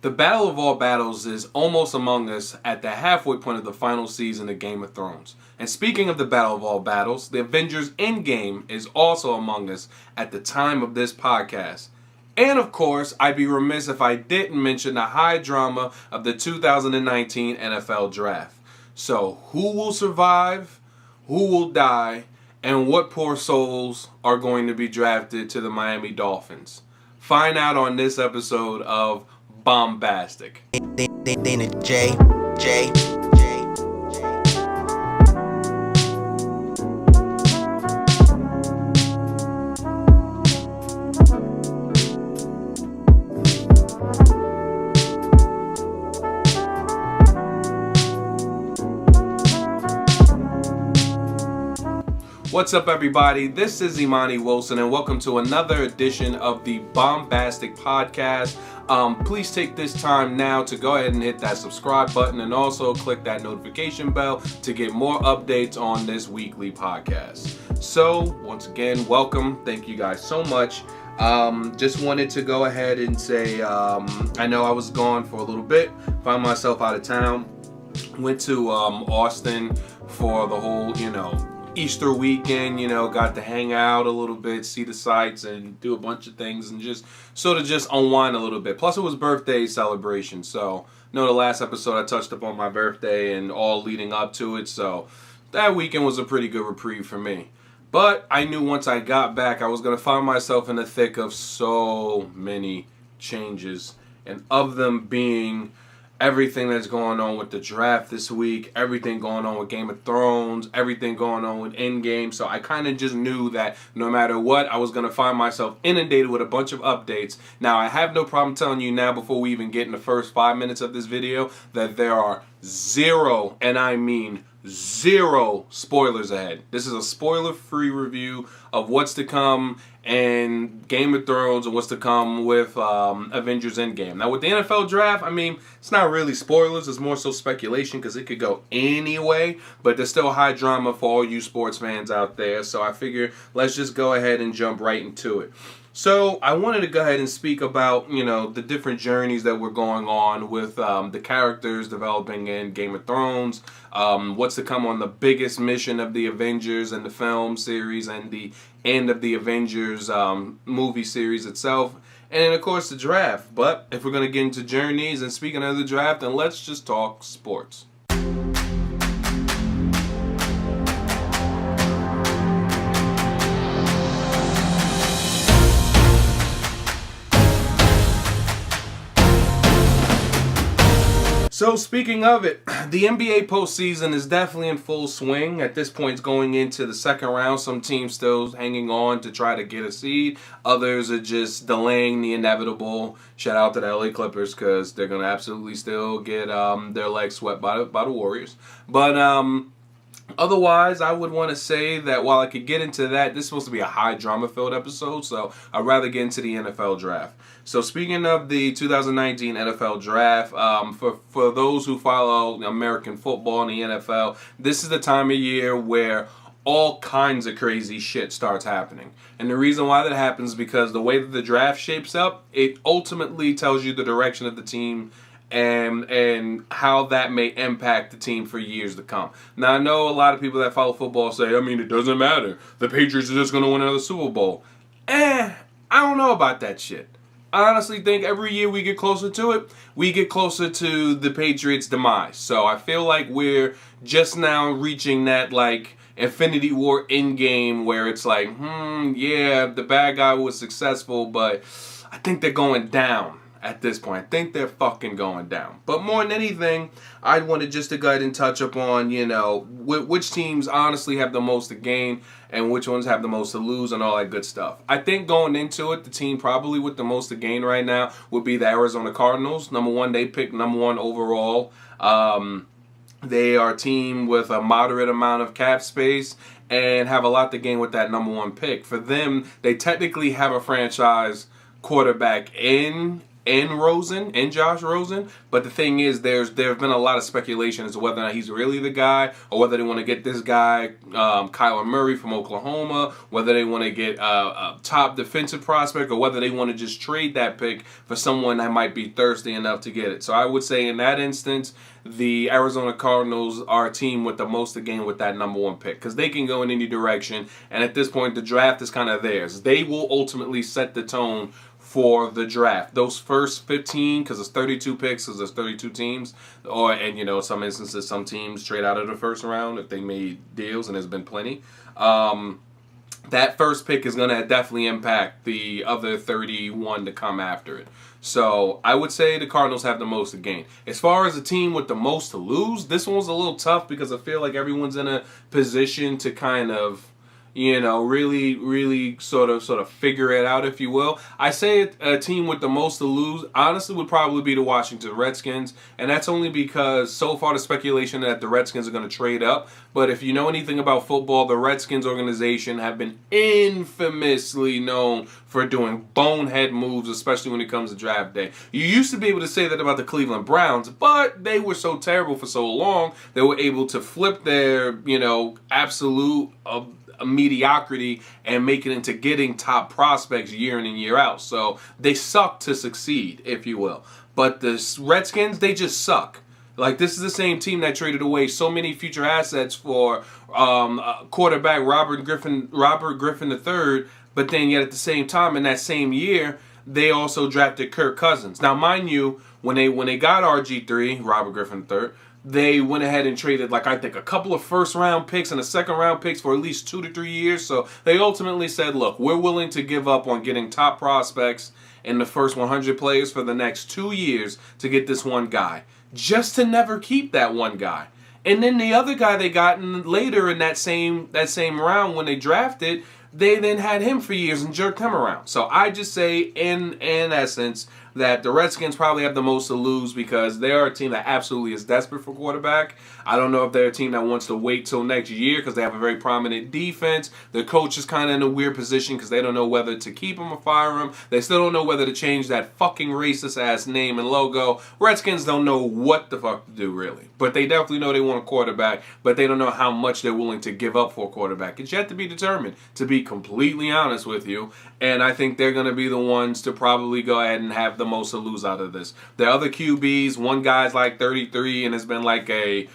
The battle of all battles is almost among us at the halfway point of the final season of Game of Thrones. And speaking of the battle of all battles, the Avengers Endgame is also among us at the time of this podcast. And of course, I'd be remiss if I didn't mention the high drama of the 2019 NFL Draft. So, who will survive, who will die, and what poor souls are going to be drafted to the Miami Dolphins? Find out on this episode of Bombastic. Dana J. What's up, everybody? This is Imani Wilson, and welcome to another edition of the Bombastic Podcast. Please take this time now to go ahead and hit that subscribe button and also click that notification bell to get more updates on this weekly podcast. So, once again, welcome. Thank you guys so much. Just wanted to go ahead and say, I know I was gone for a little bit, found myself out of town, went to Austin for the whole, Easter weekend, got to hang out a little bit, see the sights, and do a bunch of things, and just unwind a little bit. Plus, it was birthday celebration, so the last episode I touched upon my birthday and all leading up to it, so that weekend was a pretty good reprieve for me. But I knew once I got back, I was going to find myself in the thick of so many changes, and of them being everything that's going on with the draft this week, everything going on with Game of Thrones, everything going on with Endgame. So I kind of just knew that no matter what, I was going to find myself inundated with a bunch of updates. Now, I have no problem telling you now, before we even get in the first 5 minutes of this video, that there are zero, and I mean zero, spoilers ahead. This is a spoiler-free review of what's to come and Game of Thrones and what's to come with Avengers Endgame. Now, with the NFL Draft, it's not really spoilers. It's more so speculation because it could go anyway, but there's still high drama for all you sports fans out there. So I figure let's just go ahead and jump right into it. So I wanted to go ahead and speak about, the different journeys that were going on with the characters developing in Game of Thrones, what's to come on the biggest mission of the Avengers and the film series and the end of the Avengers movie series itself, and then, of course, the draft. But if we're going to get into journeys and speaking of the draft, then let's just talk sports. So speaking of it, the NBA postseason is definitely in full swing. At this point, it's going into the second round. Some teams still hanging on to try to get a seed. Others are just delaying the inevitable. Shout out to the LA Clippers because they're going to absolutely still get their legs swept by the Warriors. But otherwise, I would want to say that while I could get into that, this is supposed to be a high drama-filled episode, so I'd rather get into the NFL Draft. So speaking of the 2019 NFL Draft, for those who follow American football and the NFL, this is the time of year where all kinds of crazy shit starts happening. And the reason why that happens is because the way that the draft shapes up, it ultimately tells you the direction of the team and how that may impact the team for years to come. Now, I know a lot of people that follow football say, it doesn't matter. The Patriots are just going to win another Super Bowl. I don't know about that shit. I honestly think every year we get closer to it, we get closer to the Patriots' demise. So I feel like we're just now reaching that, Infinity War Endgame where it's the bad guy was successful, but I think they're going down. At this point, I think they're fucking going down. But more than anything, I wanted just to go ahead and touch upon, which teams honestly have the most to gain and which ones have the most to lose and all that good stuff. I think going into it, the team probably with the most to gain right now would be the Arizona Cardinals. Number one, they picked number one overall. They are a team with a moderate amount of cap space and have a lot to gain with that number one pick. For them, they technically have a franchise quarterback in in Josh Rosen. But the thing is, there have been a lot of speculation as to whether or not he's really the guy, or whether they want to get this guy, Kyler Murray from Oklahoma, whether they want to get a top defensive prospect, or whether they want to just trade that pick for someone that might be thirsty enough to get it. So I would say in that instance, the Arizona Cardinals are a team with the most to gain with that number 1 pick, because they can go in any direction, and at this point the draft is kind of theirs. They will ultimately set the tone for the draft. Those first 15, because it's 32 picks, because there's 32 teams, and in some instances some teams trade out of the first round if they made deals, and there's been plenty. That first pick is going to definitely impact the other 31 to come after it. So I would say the Cardinals have the most to gain. As far as the team with the most to lose, this one's a little tough because I feel like everyone's in a position to kind of, really sort of figure it out, if you will. I say a team with the most to lose, honestly, would probably be the Washington Redskins, and that's only because so far the speculation that the Redskins are going to trade up. But if you know anything about football, the Redskins organization have been infamously known for doing bonehead moves, especially when it comes to draft day. You used to be able to say that about the Cleveland Browns, but they were so terrible for so long, they were able to flip their, absolute mediocrity and make it into getting top prospects year in and year out. So they suck to succeed, if you will. But the Redskins, they just suck. Like, this is the same team that traded away so many future assets for quarterback Robert Griffin III, but then yet at the same time in that same year, they also drafted Kirk Cousins. Now, mind you, when they got RG3, Robert Griffin III, they went ahead and traded, I think, a couple of first-round picks and a second-round picks for at least 2 to 3 years. So they ultimately said, look, we're willing to give up on getting top prospects in the first 100 players for the next 2 years to get this one guy, just to never keep that one guy. And then the other guy they got later in that same round when they drafted, they then had him for years and jerked him around. So I just say, in essence, that the Redskins probably have the most to lose because they are a team that absolutely is desperate for quarterback. I don't know if they're a team that wants to wait till next year because they have a very prominent defense. The coach is kind of in a weird position because they don't know whether to keep him or fire him. They still don't know whether to change that fucking racist-ass name and logo. Redskins don't know what the fuck to do, really. But they definitely know they want a quarterback, but they don't know how much they're willing to give up for a quarterback. It's yet to be determined, to be completely honest with you. And I think they're going to be the ones to probably go ahead and have the most to lose out of this. The other QBs, one guy's like 33 and has been like a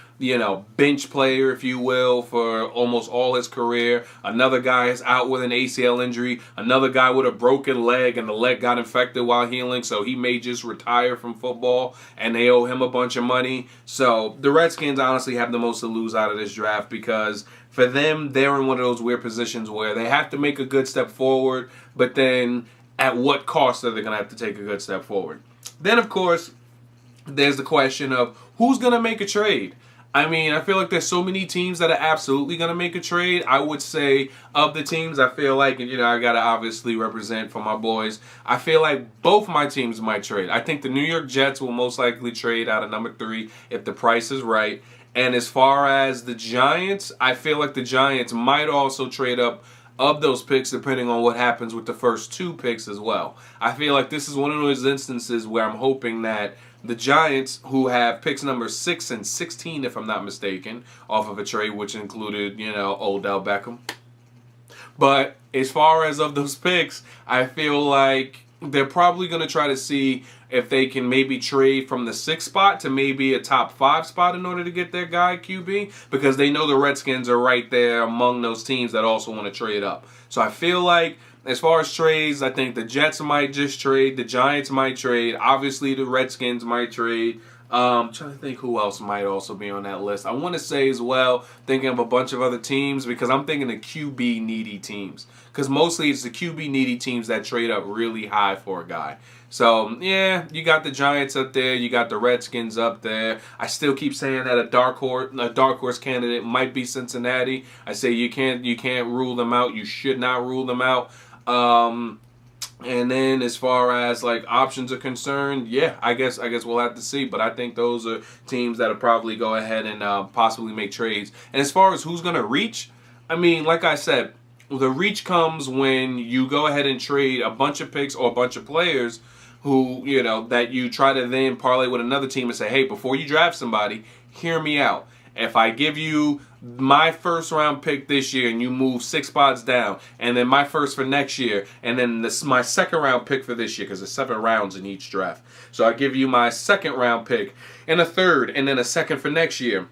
bench player, if you will, for almost all his career. Another guy is out with an ACL injury. Another guy with a broken leg, and the leg got infected while healing, so he may just retire from football, and they owe him a bunch of money. So the Redskins honestly have the most to lose out of this draft because for them, they're in one of those weird positions where they have to make a good step forward, but then at what cost are they going to have to take a good step forward? Then, of course, there's the question of who's going to make a trade. I mean, I feel like there's so many teams that are absolutely going to make a trade. I would say of the teams, I feel like, and I got to obviously represent for my boys, I feel like both my teams might trade. I think the New York Jets will most likely trade out of number 3 if the price is right. And as far as the Giants, I feel like the Giants might also trade up of those picks depending on what happens with the first 2 picks as well. I feel like this is one of those instances where I'm hoping that the Giants, who have picks number 6 and 16, if I'm not mistaken, off of a trade which included, Odell Beckham. But as far as of those picks, I feel like they're probably going to try to see if they can maybe trade from the 6th spot to maybe a top 5 spot in order to get their guy QB, because they know the Redskins are right there among those teams that also want to trade up. So I feel like as far as trades, I think the Jets might just trade, the Giants might trade, obviously the Redskins might trade. I'm trying to think who else might also be on that list. I want to say as well, thinking of a bunch of other teams, because I'm thinking of QB-needy teams. Because mostly it's the QB-needy teams that trade up really high for a guy. So, yeah, you got the Giants up there. You got the Redskins up there. I still keep saying that a dark horse candidate might be Cincinnati. I say you can't rule them out. You should not rule them out. And then as far as options are concerned, yeah, I guess we'll have to see. But I think those are teams that'll probably go ahead and possibly make trades. And as far as who's going to reach, I mean, like I said, the reach comes when you go ahead and trade a bunch of picks or a bunch of players who, that you try to then parlay with another team and say, hey, before you draft somebody, hear me out. If I give you my first round pick this year and you move 6 spots down, and then my first for next year, and then my second round pick for this year, because there's 7 rounds in each draft. So I give you my second round pick and a third, and then a second for next year.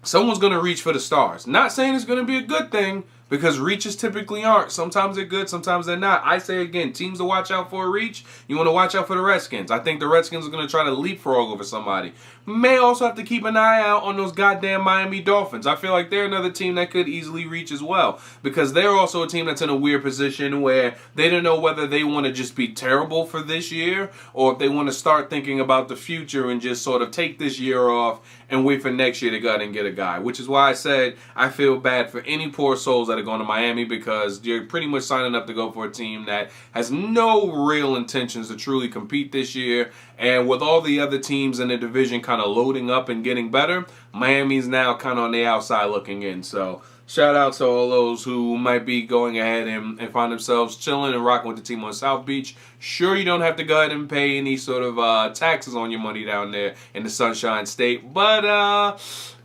Someone's going to reach for the stars. Not saying it's going to be a good thing, because reaches typically aren't. Sometimes they're good, sometimes they're not. I say again, teams to watch out for a reach, you want to watch out for the Redskins. I think the Redskins are going to try to leapfrog over somebody. May also have to keep an eye out on those goddamn Miami Dolphins. I feel like they're another team that could easily reach as well, because they're also a team that's in a weird position where they don't know whether they want to just be terrible for this year or if they want to start thinking about the future and just sort of take this year off and wait for next year to go out and get a guy. Which is why I said I feel bad for any poor souls that are going to Miami, because you're pretty much signing up to go for a team that has no real intentions to truly compete this year. And with all the other teams in the division kind of loading up and getting better, Miami's now kind of on the outside looking in. So shout out to all those who might be going ahead and find themselves chilling and rocking with the team on South Beach. Sure, you don't have to go ahead and pay any sort of taxes on your money down there in the Sunshine State. But,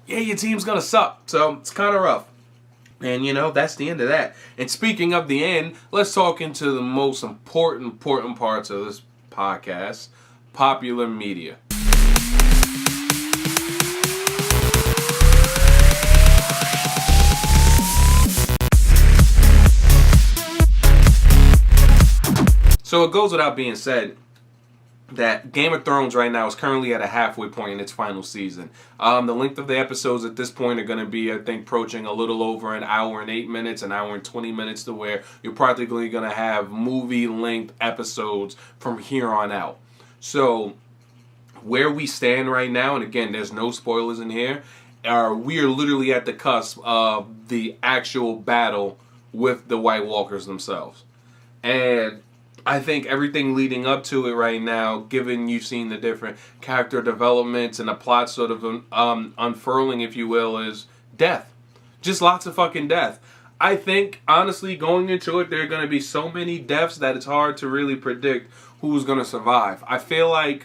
yeah, your team's going to suck. So it's kind of rough. And, that's the end of that. And speaking of the end, let's talk into the most important parts of this podcast: popular media. So it goes without being said that Game of Thrones right now is currently at a halfway point in its final season. The length of the episodes at this point are going to be, I think, approaching a little over an hour and 8 minutes, an hour and 20 minutes, to where you're practically going to have movie-length episodes from here on out. So where we stand right now, and again, there's no spoilers in here, we are literally at the cusp of the actual battle with the White Walkers themselves. And I think everything leading up to it right now, given you've seen the different character developments and the plot sort of unfurling, if you will, is death. Just lots of fucking death. I think, honestly, going into it, there are going to be so many deaths that it's hard to really predict who's going to survive. I feel like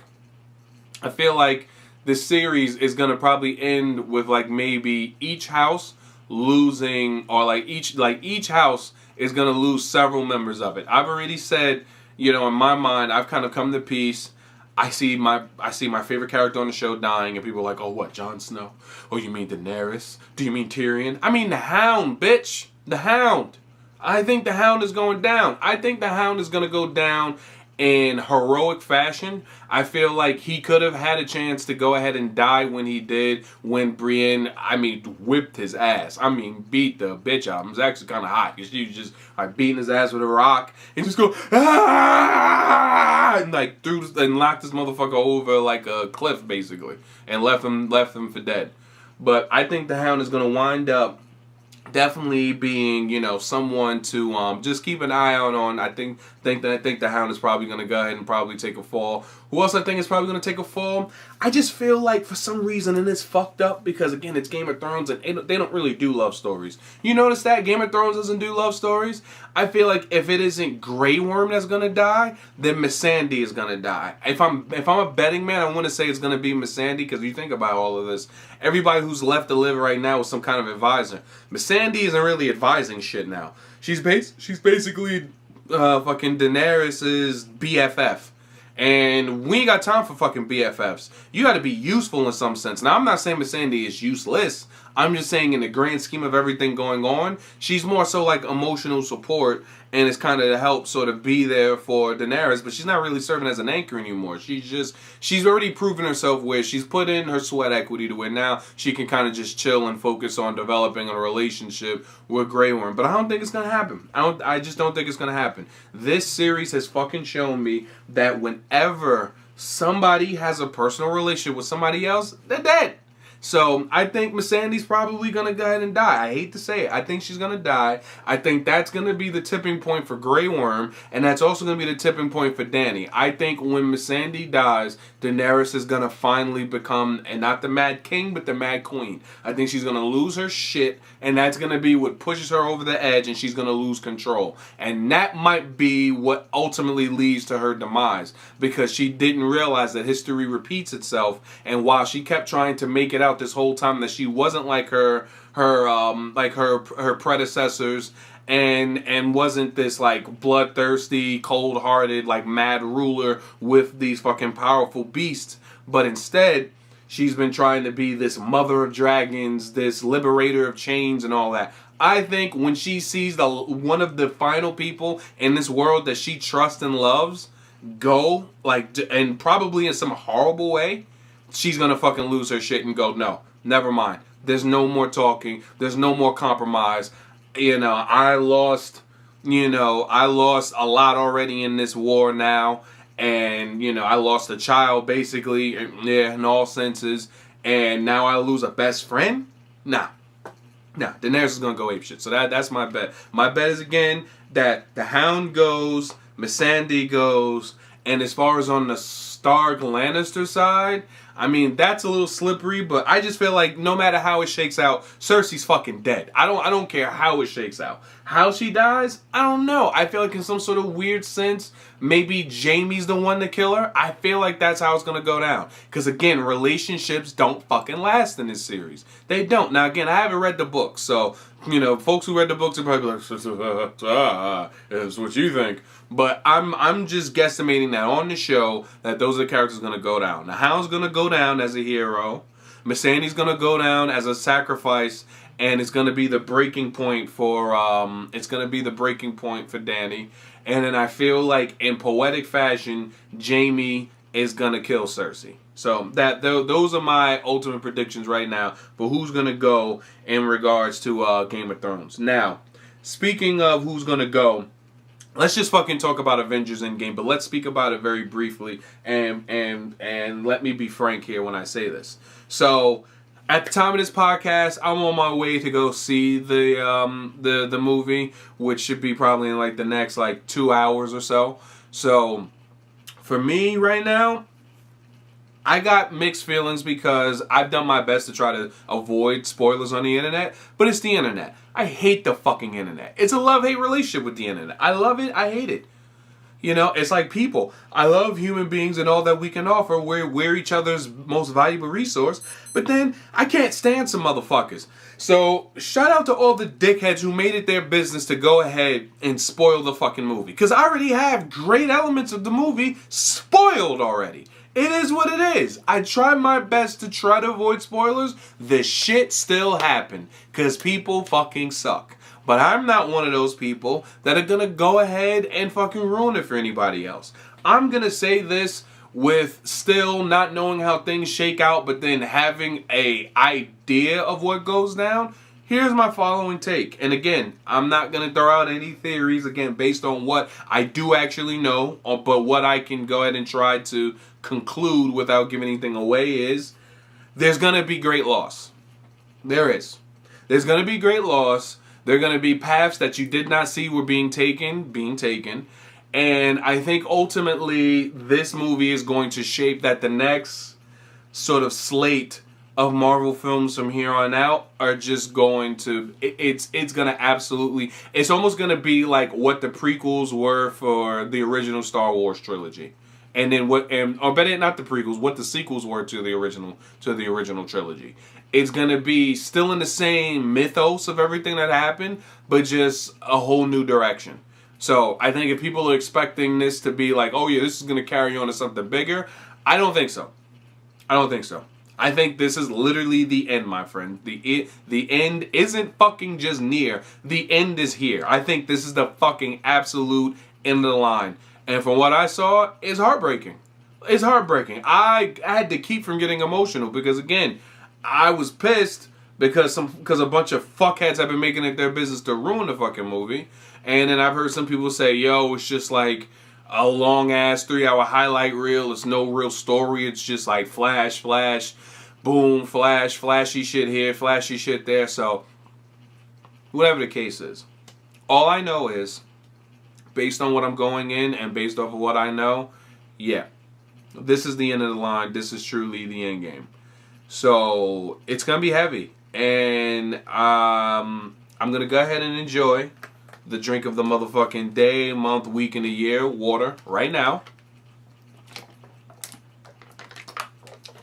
this series is going to probably end with maybe each house losing, or each house is going to lose several members of it. I've already said, in my mind, I've kind of come to peace. I see my favorite character on the show dying, and people are like, oh, what, Jon Snow? Oh, you mean Daenerys? Do you mean Tyrion? I mean the Hound, bitch. The Hound. I think the Hound is going down. I think the Hound is going to go down in heroic fashion. I feel like he could have had a chance to go ahead and die when he did, when Brienne, whipped his ass. Beat the bitch out. It was actually kind of hot, because she was just beating his ass with a rock and just go, ah, and threw and knocked this motherfucker over like a cliff, basically, and left him for dead. But I think the Hound is gonna wind up definitely being, someone to just keep an eye out on. I think the Hound is probably going to go ahead and probably take a fall. Who else I think is probably going to take a fall? I just feel like for some reason, and it's fucked up because, again, it's Game of Thrones and they don't really do love stories. You notice that? Game of Thrones doesn't do love stories? I feel like if it isn't Grey Worm that's going to die, then Missandei is going to die. If I'm a betting man, I want to say it's going to be Missandei, because you think about all of this. Everybody who's left to live right now is some kind of advisor. Missandei isn't really advising shit now. She's basically fucking Daenerys' BFF. And we ain't got time for fucking BFFs. You got to be useful in some sense. Now, I'm not saying Missandei is useless. I'm just saying in the grand scheme of everything going on, she's more so like emotional support, and it's kind of to help sort of be there for Daenerys, but she's not really serving as an anchor anymore. She's already proven herself where she's put in her sweat equity to where now she can kind of just chill and focus on developing a relationship with Grey Worm. But I don't think it's going to happen. I just don't think it's going to happen. This series has fucking shown me that whenever somebody has a personal relationship with somebody else, they're dead. So I think Missandei's probably going to go ahead and die. I hate to say it. I think she's going to die. I think that's going to be the tipping point for Grey Worm, and that's also going to be the tipping point for Dany. I think when Missandei dies, Daenerys is going to finally become, and not the Mad King, but the Mad Queen. I think she's going to lose her shit, and that's going to be what pushes her over the edge, and she's going to lose control. And that might be what ultimately leads to her demise, because she didn't realize that history repeats itself, and while she kept trying to make it out this whole time that she wasn't like her predecessors, and wasn't this like bloodthirsty, cold-hearted, like mad ruler with these fucking powerful beasts, but instead she's been trying to be this mother of dragons, this liberator of chains and all that. I think when she sees one of the final people in this world that she trusts and loves go, like, and probably in some horrible way, she's gonna fucking lose her shit and go, no, never mind. There's no more talking. There's no more compromise. I lost a lot already in this war now. And, I lost a child, basically, in all senses. And now I lose a best friend? Nah, Daenerys is going to go apeshit. So that's my bet. My bet is, again, that the Hound goes, Missandei goes, and as far as on the Stark Lannister side, I mean, that's a little slippery, but I just feel like no matter how it shakes out, Cersei's fucking dead. I don't care how it shakes out. How she dies, I don't know. I feel like in some sort of weird sense, maybe Jaime's the one to kill her. I feel like that's how it's going to go down. Because again, relationships don't fucking last in this series. They don't. Now again, I haven't read the book, so, folks who read the books are probably like, that's what you think. But I'm just guesstimating that on the show that those are the characters going to go down. The Hound's going to go down as a hero. Missandei's going to go down as a sacrifice, and it's going to be the breaking point for Dany. And then I feel like in poetic fashion, Jaime is going to kill Cersei. So those are my ultimate predictions right now for who's going to go in regards to Game of Thrones. Now, speaking of who's going to go, let's just fucking talk about Avengers Endgame, but let's speak about it very briefly, and let me be frank here when I say this. So, at the time of this podcast, I'm on my way to go see the movie, which should be probably in like the next 2 hours or so. So, for me right now, I got mixed feelings because I've done my best to try to avoid spoilers on the internet, but it's the internet. I hate the fucking internet. It's a love-hate relationship with the internet. I love it, I hate it. It's like people. I love human beings and all that we can offer. We're each other's most valuable resource. But then, I can't stand some motherfuckers. So, shout out to all the dickheads who made it their business to go ahead and spoil the fucking movie. Because I already have great elements of the movie spoiled already. It is what it is. I try my best to try to avoid spoilers. The shit still happened. Because people fucking suck. But I'm not one of those people that are going to go ahead and fucking ruin it for anybody else. I'm going to say this with still not knowing how things shake out, but then having a idea of what goes down. Here's my following take. And again, I'm not going to throw out any theories, again, based on what I do actually know, but what I can go ahead and try to conclude without giving anything away is there's going to be great loss. There is. There's going to be great loss. There are going to be paths that you did not see were being taken. And I think ultimately this movie is going to shape that the next sort of slate of Marvel films from here on out are just going to, it's going to absolutely, it's almost going to be like what the prequels were for the original Star Wars trilogy. And then or better not the prequels, what the sequels were to the original trilogy. It's going to be still in the same mythos of everything that happened, but just a whole new direction. So I think if people are expecting this to be like, oh yeah, this is going to carry on to something bigger, I don't think so. I think this is literally the end, my friend. The end isn't fucking just near. The end is here. I think this is the fucking absolute end of the line. And from what I saw, it's heartbreaking. It's heartbreaking. I had to keep from getting emotional because, again, I was pissed because a bunch of fuckheads have been making it their business to ruin the fucking movie. And then I've heard some people say, yo, it's just like a long-ass 3-hour highlight reel. It's no real story. It's just like flash. boom, flashy shit here, flashy shit there. So, whatever the case is. All I know is, based on what I'm going in and based off of what I know, yeah, this is the end of the line. This is truly the end game. So, it's going to be heavy. And I'm going to go ahead and enjoy the drink of the motherfucking day, month, week, and the year, water, right now.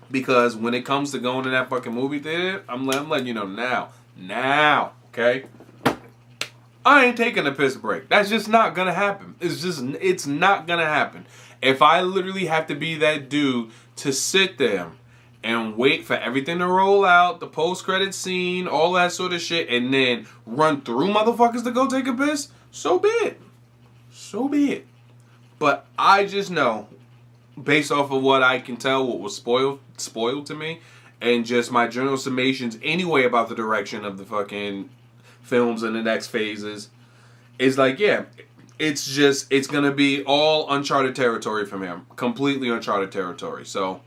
Because when it comes to going to that fucking movie theater, I'm letting you know now, okay? I ain't taking a piss break. That's just not gonna happen. It's not gonna happen. If I literally have to be that dude to sit there and wait for everything to roll out, the post-credit scene, all that sort of shit, and then run through motherfuckers to go take a piss, so be it. So be it. But I just know, based off of what I can tell, what was spoiled to me, and just my general summations anyway about the direction of the fucking films in the next phases, is like, yeah, it's gonna be all uncharted territory from him. Completely uncharted territory. So,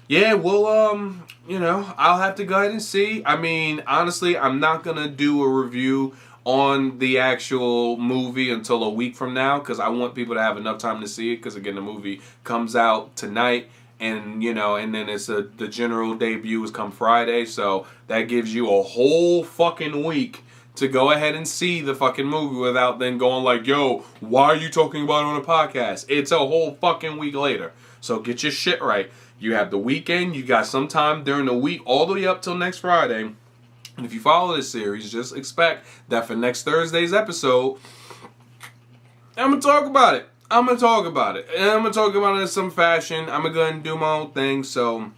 yeah, we'll, I'll have to go ahead and see. I mean, honestly, I'm not gonna do a review on the actual movie until a week from now, because I want people to have enough time to see it, because again, the movie comes out tonight, and and then the general debut is come Friday, so that gives you a whole fucking week to go ahead and see the fucking movie without then going like, yo, why are you talking about it on a podcast? It's a whole fucking week later. So get your shit right. You have the weekend, you got some time during the week, all the way up till next Friday. And if you follow this series, just expect that for next Thursday's episode, I'm going to talk about it. And I'm going to talk about it in some fashion. I'm going to go ahead and do my own thing. So,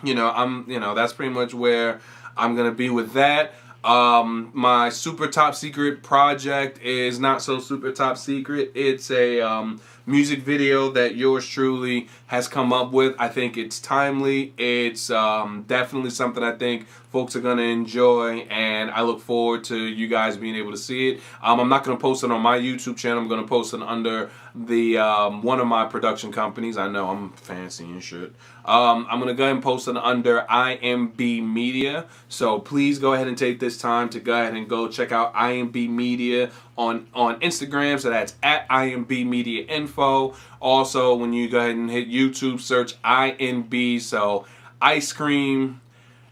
that's pretty much where I'm going to be with that. My super top secret project is not so super top secret. It's a music video that yours truly has come up with. I think it's timely. It's definitely something I think folks are going to enjoy, and I look forward to you guys being able to see it. I'm not going to post it on my YouTube channel. I'm going to post it under the one of my production companies. I know I'm fancy and shit. I'm going to go ahead and post it under IMB Media. So please go ahead and take this time to go ahead and go check out IMB Media on Instagram. So that's at IMB Media Info. Also, when you go ahead and hit YouTube, search INB. So ice cream,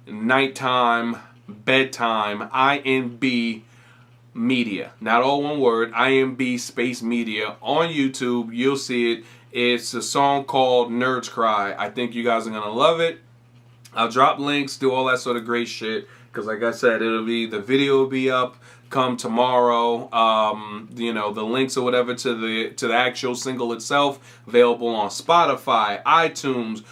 nighttime, bedtime, INB Media. Not all one word, IMB space media. On YouTube, you'll see it. It's a song called Nerds Cry. I think you guys are going to love it. I'll drop links, do all that sort of great shit. Because like I said, the video will be up come tomorrow. The links or whatever to the actual single itself available on Spotify, iTunes,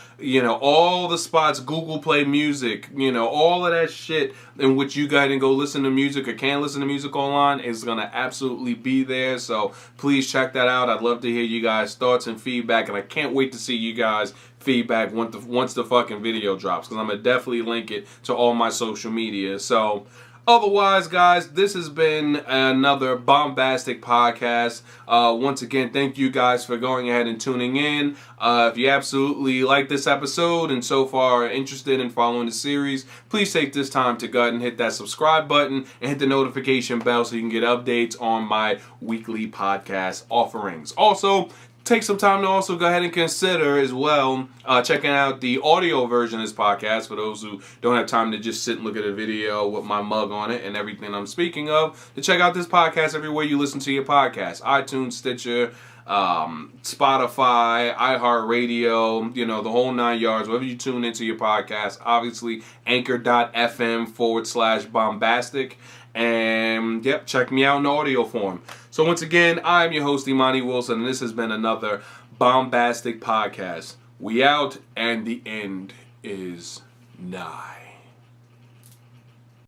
all the spots, Google Play Music, all of that shit in which you guys can go listen to music or can listen to music online is gonna absolutely be there. So please check that out. I'd love to hear you guys' thoughts and feedback, and I can't wait to see you guys' feedback once the fucking video drops, because I'm gonna definitely link it to all my social media. So otherwise, guys, this has been another bombastic podcast. Once again, thank you guys for going ahead and tuning in. If you absolutely like this episode and so far are interested in following the series, please take this time to go ahead and hit that subscribe button and hit the notification bell so you can get updates on my weekly podcast offerings. Also, take some time to also go ahead and consider as well checking out the audio version of this podcast for those who don't have time to just sit and look at a video with my mug on it and everything I'm speaking of. To check out this podcast everywhere you listen to your podcast: iTunes, Stitcher, Spotify, iHeartRadio, the whole 9 yards, wherever you tune into your podcast. Obviously, anchor.fm/bombastic. And yep, check me out in audio form. So once again, I'm your host, Imani Wilson, and this has been another bombastic podcast. We out, and the end is nigh.